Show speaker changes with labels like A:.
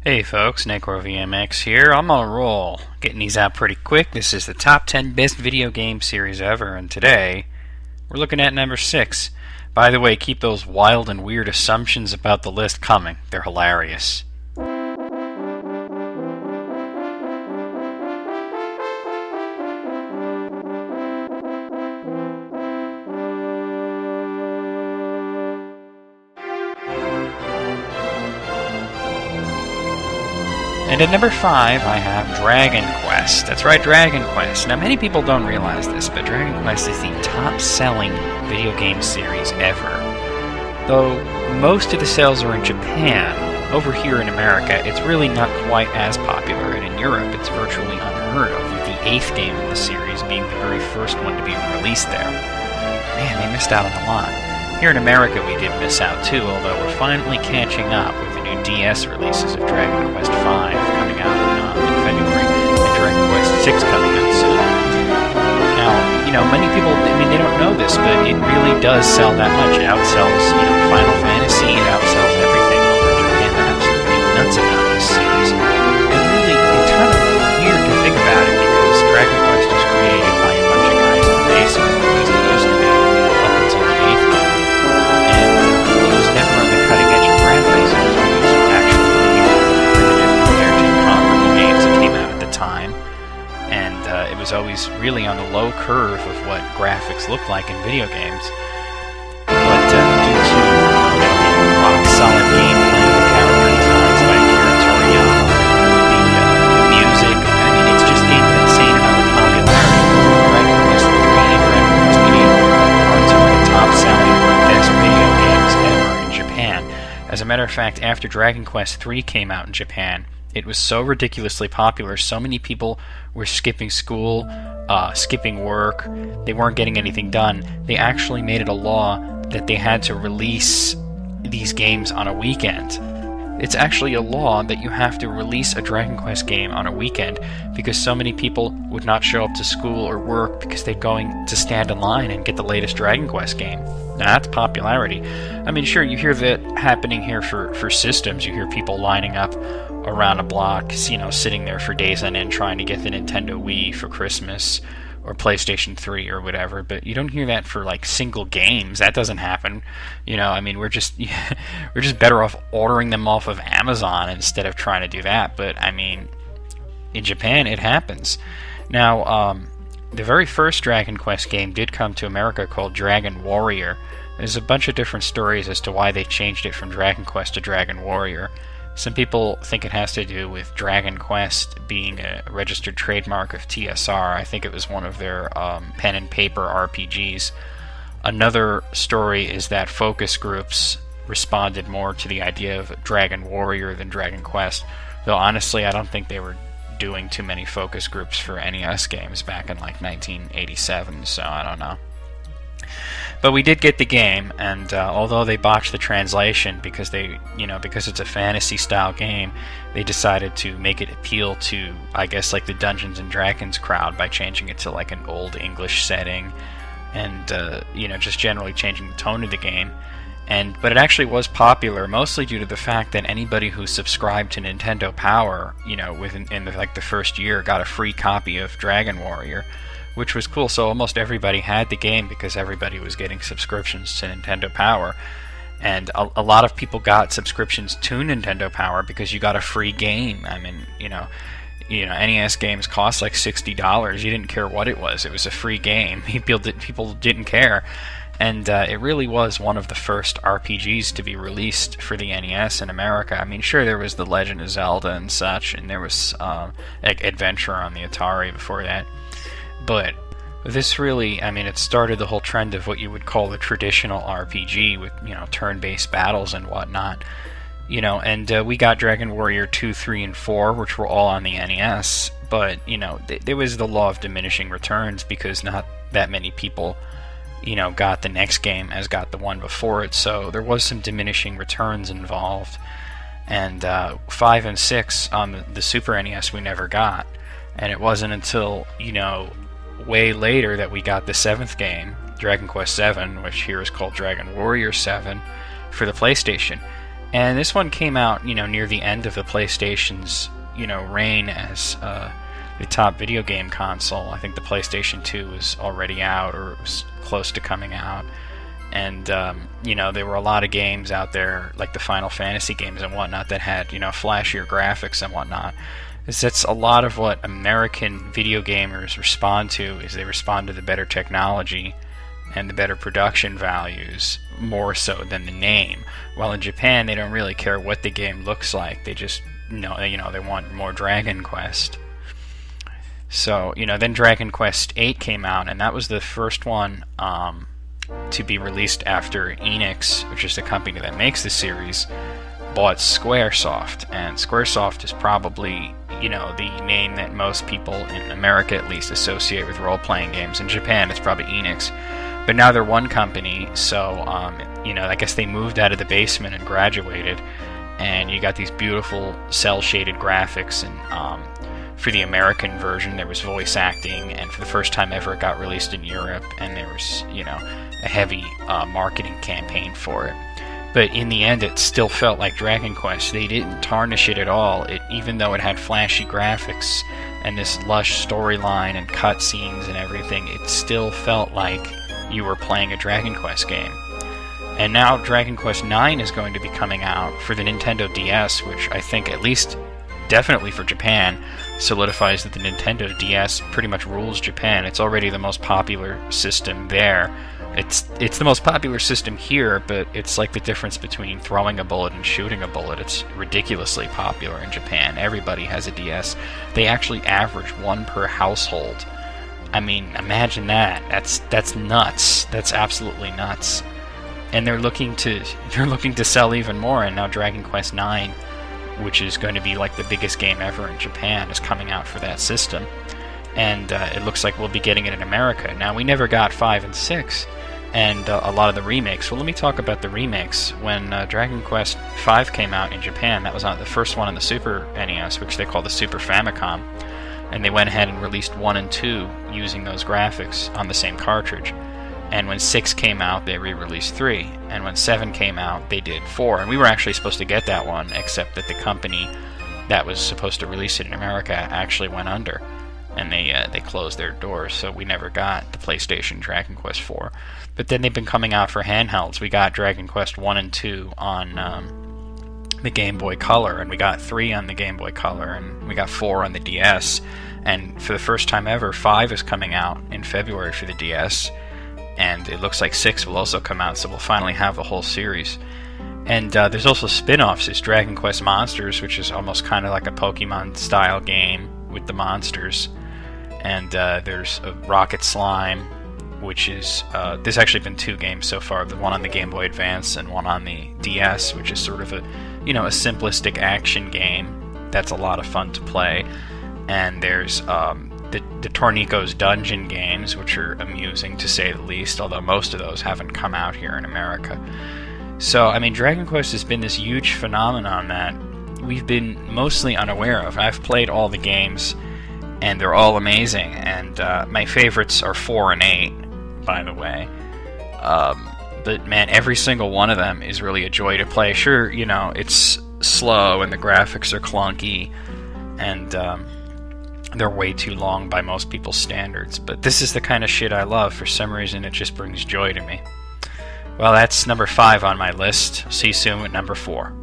A: Hey folks, NecroVMX here. I'm on a roll, getting these out pretty quick. This is the top 10 best video game series ever, and today we're looking at number 6. By the way, keep those wild and weird assumptions about the list coming. They're hilarious. And at number 5, I have Dragon Quest. That's right, Dragon Quest. Now, many people don't realize this, but Dragon Quest is the top-selling video game series ever. Though most of the sales are in Japan, over here in America, it's really not quite as popular, and in Europe, it's virtually unheard of, with the 8th game in the series being the very first one to be released there. Man, they missed out on a lot. Here in America, we did miss out too, although we're finally catching up with the new DS releases of Dragon Quest V coming out in February, and Dragon Quest VI coming out soon. Now, many people, they don't know this, but it really does sell that much. It outsells, Final Fantasy, it outsells everything over in Japan. They're absolutely nuts about this series. And really, it's kind of weird to think about it, because Dragon Quest was created by a bunch of guys who basically as they used to be up until the 8th game. It was never on the cutting edge of graphics. It was always actually primitive compared to comparable games that came out at the time. And it was always really on the low curve of what graphics looked like in video games. But due to the rock-solid gameplay, the character designs by Akira Toriyama, the music, it's just gained an insane amount of popularity. Dragon Quest 3 and Dragon Quest 8 are two of the top-selling best video games ever in Japan. As a matter of fact, after Dragon Quest 3 came out in Japan, it was so ridiculously popular, so many people were skipping school, skipping work, they weren't getting anything done. They actually made it a law that they had to release these games on a weekend. It's actually a law that you have to release a Dragon Quest game on a weekend because so many people would not show up to school or work because they're going to stand in line and get the latest Dragon Quest game. Now, that's popularity. Sure, you hear that happening here for systems. You hear people lining up around a block, sitting there for days on end trying to get the Nintendo Wii for Christmas or PlayStation 3 or whatever, but you don't hear that for single games. That doesn't happen. We're just better off ordering them off of Amazon instead of trying to do that. But in Japan it happens. Now, the very first Dragon Quest game did come to America called Dragon Warrior. There's a bunch of different stories as to why they changed it from Dragon Quest to Dragon Warrior. Some people think it has to do with Dragon Quest being a registered trademark of TSR. I think it was one of their pen and paper RPGs. Another story is that focus groups responded more to the idea of Dragon Warrior than Dragon Quest, though honestly I don't think they were doing too many focus groups for NES games back in 1987, so I don't know. But we did get the game, and although they botched the translation because because it's a fantasy-style game, they decided to make it appeal to, I guess, the Dungeons and Dragons crowd by changing it to an old English setting, and just generally changing the tone of the game. But it actually was popular, mostly due to the fact that anybody who subscribed to Nintendo Power, within the first year, got a free copy of Dragon Warrior, which was cool. So almost everybody had the game because everybody was getting subscriptions to Nintendo Power. And a lot of people got subscriptions to Nintendo Power because you got a free game. NES games cost $60. You didn't care what it was. It was a free game. People didn't care. And it really was one of the first RPGs to be released for the NES in America. Sure, there was The Legend of Zelda and such, and there was Adventure on the Atari before that. But this really, it started the whole trend of what you would call the traditional RPG with, turn-based battles and whatnot. And we got Dragon Warrior 2, 3, and 4, which were all on the NES. But, there was the law of diminishing returns because not that many people got the next game as got the one before it, so there was some diminishing returns involved. And 5 and 6 on the Super NES we never got, and it wasn't until, way later that we got the 7th game, Dragon Quest VII, which here is called Dragon Warrior 7, for the PlayStation. And this one came out, near the end of the PlayStation's, reign as the top video game console. I think the PlayStation 2 was already out, or it was close to coming out. And, there were a lot of games out there, like the Final Fantasy games and whatnot, that had, flashier graphics and whatnot. That's a lot of what American video gamers respond to, is they respond to the better technology and the better production values more so than the name. While in Japan, they don't really care what the game looks like. They just, they want more Dragon Quest. So, then Dragon Quest VIII came out, and that was the first one to be released after Enix, which is the company that makes the series, bought Squaresoft. And Squaresoft is probably, the name that most people in America at least associate with role-playing games. In Japan, it's probably Enix. But now they're one company, so, I guess they moved out of the basement and graduated, and you got these beautiful cel-shaded graphics, and for the American version there was voice acting, and for the first time ever it got released in Europe, and there was, a heavy marketing campaign for it. But in the end, it still felt like Dragon Quest. They didn't tarnish it at all. Even though it had flashy graphics and this lush storyline and cutscenes and everything, it still felt like you were playing a Dragon Quest game. And now Dragon Quest IX is going to be coming out for the Nintendo DS, which I think, at least definitely for Japan, solidifies that the Nintendo DS pretty much rules Japan. It's already the most popular system there. It's the most popular system here, but it's like the difference between throwing a bullet and shooting a bullet. It's ridiculously popular in Japan. Everybody has a DS. They actually average one per household. I mean, imagine that. That's nuts. That's absolutely nuts. And they're looking to sell even more. And now Dragon Quest IX, which is going to be like the biggest game ever in Japan, is coming out for that system. And it looks like we'll be getting it in America. Now, we never got 5 and 6, and a lot of the remakes. Well, let me talk about the remakes. When Dragon Quest V came out in Japan, that was not the first one on the Super NES, which they call the Super Famicom. And they went ahead and released 1 and 2 using those graphics on the same cartridge. And when 6 came out, they re-released 3. And when 7 came out, they did 4. And we were actually supposed to get that one, except that the company that was supposed to release it in America actually went under. And they closed their doors, so we never got the PlayStation Dragon Quest 4. But then they've been coming out for handhelds. We got Dragon Quest 1 and 2 on the Game Boy Color, and we got 3 on the Game Boy Color, and we got 4 on the DS. And for the first time ever, 5 is coming out in February for the DS. And it looks like 6 will also come out, so we'll finally have the whole series. And there's also spin-offs. There's Dragon Quest Monsters, which is almost kind of like a Pokemon-style game with the monsters. And there's Rocket Slime, which is... there's actually been 2 games so far, the one on the Game Boy Advance and one on the DS, which is sort of a simplistic action game that's a lot of fun to play. And there's the Tornico's Dungeon games, which are amusing to say the least, although most of those haven't come out here in America. So, I mean, Dragon Quest has been this huge phenomenon that we've been mostly unaware of. I've played all the games, and they're all amazing, and my favorites are 4 and 8, by the way. But, man, every single one of them is really a joy to play. Sure, it's slow, and the graphics are clunky, and they're way too long by most people's standards, but this is the kind of shit I love. For some reason, it just brings joy to me. Well, that's number 5 on my list. See you soon with number 4.